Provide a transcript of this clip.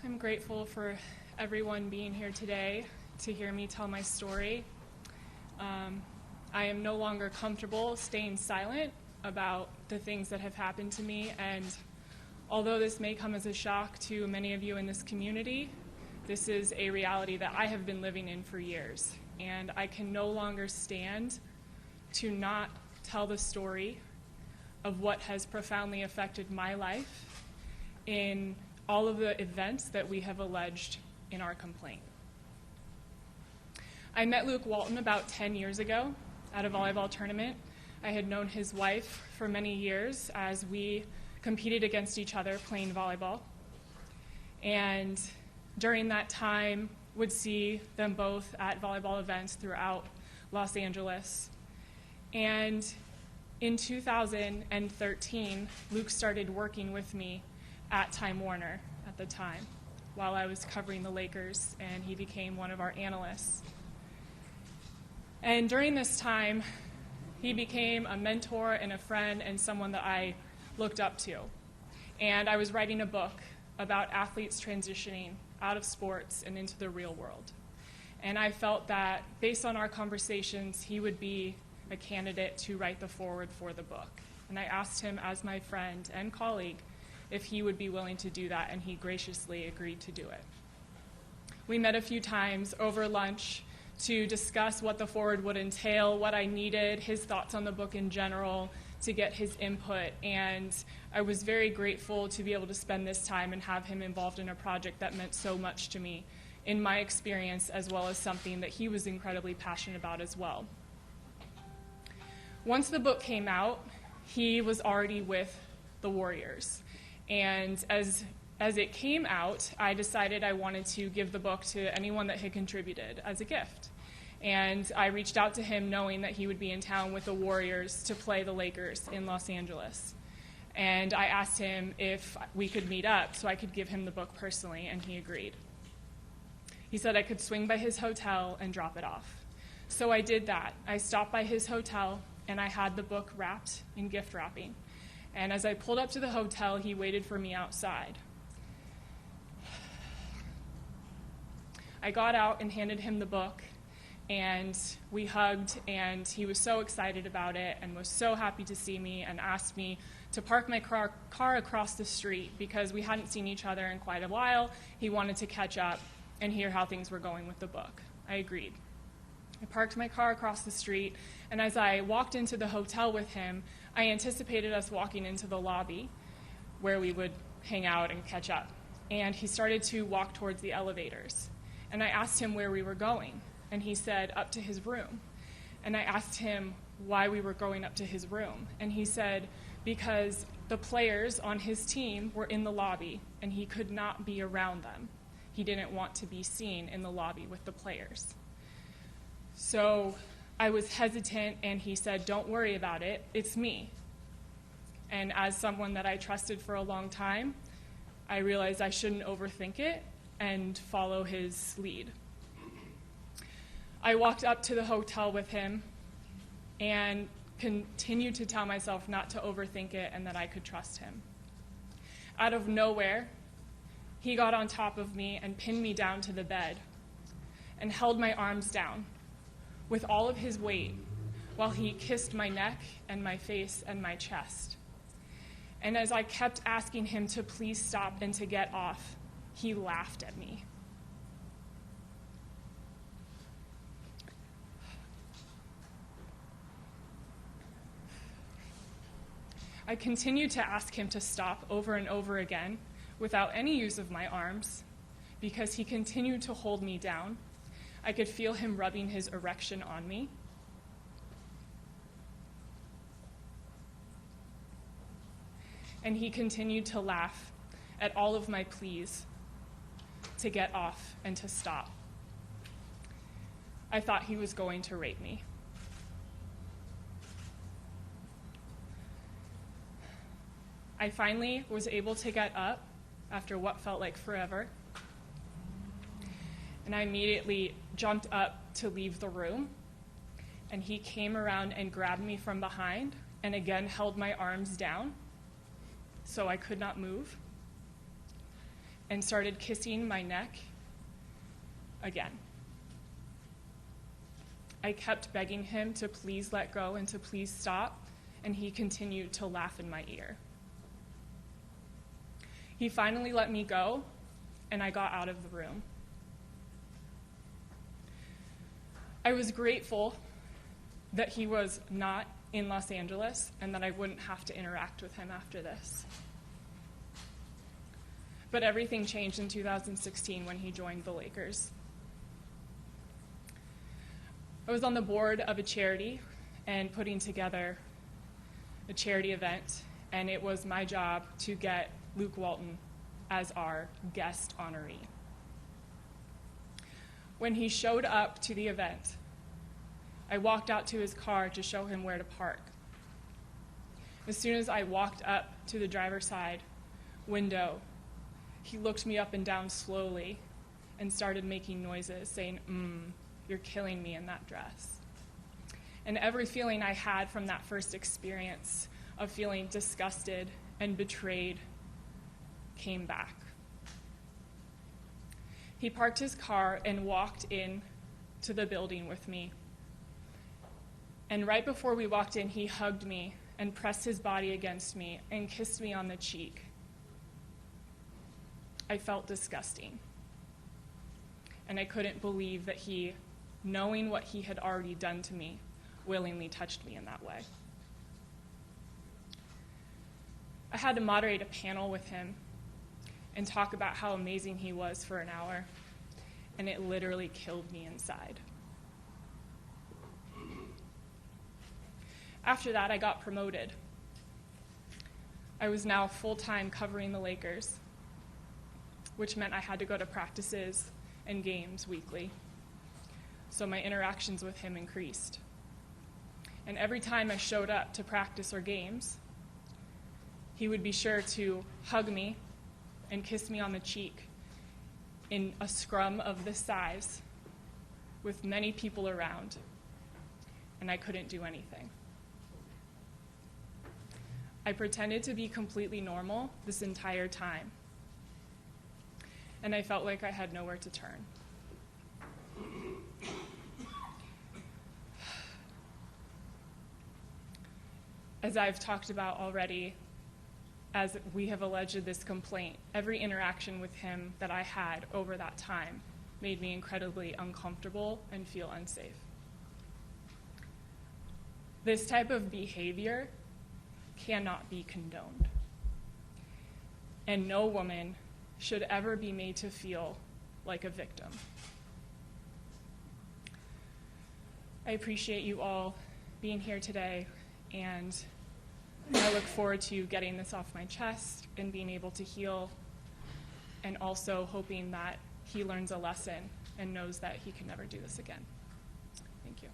I'm grateful for everyone being here today to hear me tell my story. I am no longer comfortable staying silent about the things that have happened to me, and although this may come as a shock to many of you in this community, this is a reality that I have been living in for years, and I can no longer stand to not tell the story of what has profoundly affected my life in all of the events that we have alleged in our complaint. I met Luke Walton about 10 years ago at a volleyball tournament. I had known his wife for many years as we competed against each other playing volleyball. And during that time, would see them both at volleyball events throughout Los Angeles. And in 2013, Luke started working with me at Time Warner at the time while I was covering the Lakers, and he became one of our analysts. And during this time, he became a mentor and a friend and someone that I looked up to. And I was writing a book about athletes transitioning out of sports and into the real world. And I felt that based on our conversations, he would be a candidate to write the foreword for the book. And I asked him as my friend and colleague if he would be willing to do that, and he graciously agreed to do it. We met a few times over lunch to discuss what the foreword would entail, what I needed, his thoughts on the book in general, to get his input. And I was very grateful to be able to spend this time and have him involved in a project that meant so much to me in my experience, as well as something that he was incredibly passionate about as well. Once the book came out, he was already with the Warriors. And as it came out, I decided I wanted to give the book to anyone that had contributed as a gift. And I reached out to him knowing that he would be in town with the Warriors to play the Lakers in Los Angeles. And I asked him if we could meet up so I could give him the book personally, and he agreed. He said I could swing by his hotel and drop it off. So I did that. I stopped by his hotel, and I had the book wrapped in gift wrapping. And as I pulled up to the hotel, he waited for me outside. I got out and handed him the book, and we hugged, and he was so excited about it and was so happy to see me and asked me to park my car across the street because we hadn't seen each other in quite a while. He wanted to catch up and hear how things were going with the book. I agreed. I parked my car across the street, and as I walked into the hotel with him, I anticipated us walking into the lobby where we would hang out and catch up. And he started to walk towards the elevators. And I asked him where we were going, and he said up to his room. And I asked him why we were going up to his room, and he said because the players on his team were in the lobby, and he could not be around them. He didn't want to be seen in the lobby with the players. So I was hesitant, and he said, "Don't worry about it, it's me." And as someone that I trusted for a long time, I realized I shouldn't overthink it and follow his lead. I walked up to the hotel with him and continued to tell myself not to overthink it and that I could trust him. Out of nowhere, he got on top of me and pinned me down to the bed and held my arms down with all of his weight while he kissed my neck and my face and my chest. And as I kept asking him to please stop and to get off, he laughed at me. I continued to ask him to stop over and over again without any use of my arms because he continued to hold me down. I could feel him rubbing his erection on me. And he continued to laugh at all of my pleas to get off and to stop. I thought he was going to rape me. I finally was able to get up after what felt like forever, and I immediately jumped up to leave the room, and he came around and grabbed me from behind and again held my arms down so I could not move. and started kissing my neck again. I kept begging him to please let go and to please stop, and he continued to laugh in my ear. He finally let me go, and I got out of the room. I was grateful that he was not in Los Angeles and that I wouldn't have to interact with him after this. But everything changed in 2016 when he joined the Lakers. I was on the board of a charity and putting together a charity event, and it was my job to get Luke Walton as our guest honoree. When he showed up to the event, I walked out to his car to show him where to park. As soon as I walked up to the driver's side window, he looked me up and down slowly and started making noises, saying, "You're killing me in that dress." And every feeling I had from that first experience of feeling disgusted and betrayed came back. He parked his car and walked in to the building with me. And right before we walked in, he hugged me and pressed his body against me and kissed me on the cheek. I felt disgusting. And I couldn't believe that he, knowing what he had already done to me, willingly touched me in that way. I had to moderate a panel with him and talk about how amazing he was for an hour, and it literally killed me inside. After that, I got promoted. I was now full-time covering the Lakers, which meant I had to go to practices and games weekly. So my interactions with him increased. And every time I showed up to practice or games, he would be sure to hug me and kiss me on the cheek in a scrum of this size with many people around, and I couldn't do anything. I pretended to be completely normal this entire time, and I felt like I had nowhere to turn. As I've talked about already, as we have alleged this complaint, every interaction with him that I had over that time made me incredibly uncomfortable and feel unsafe. This type of behavior cannot be condoned, and no woman should ever be made to feel like a victim. I appreciate you all being here today, and I look forward to getting this off my chest and being able to heal, and also hoping that he learns a lesson and knows that he can never do this again. Thank you.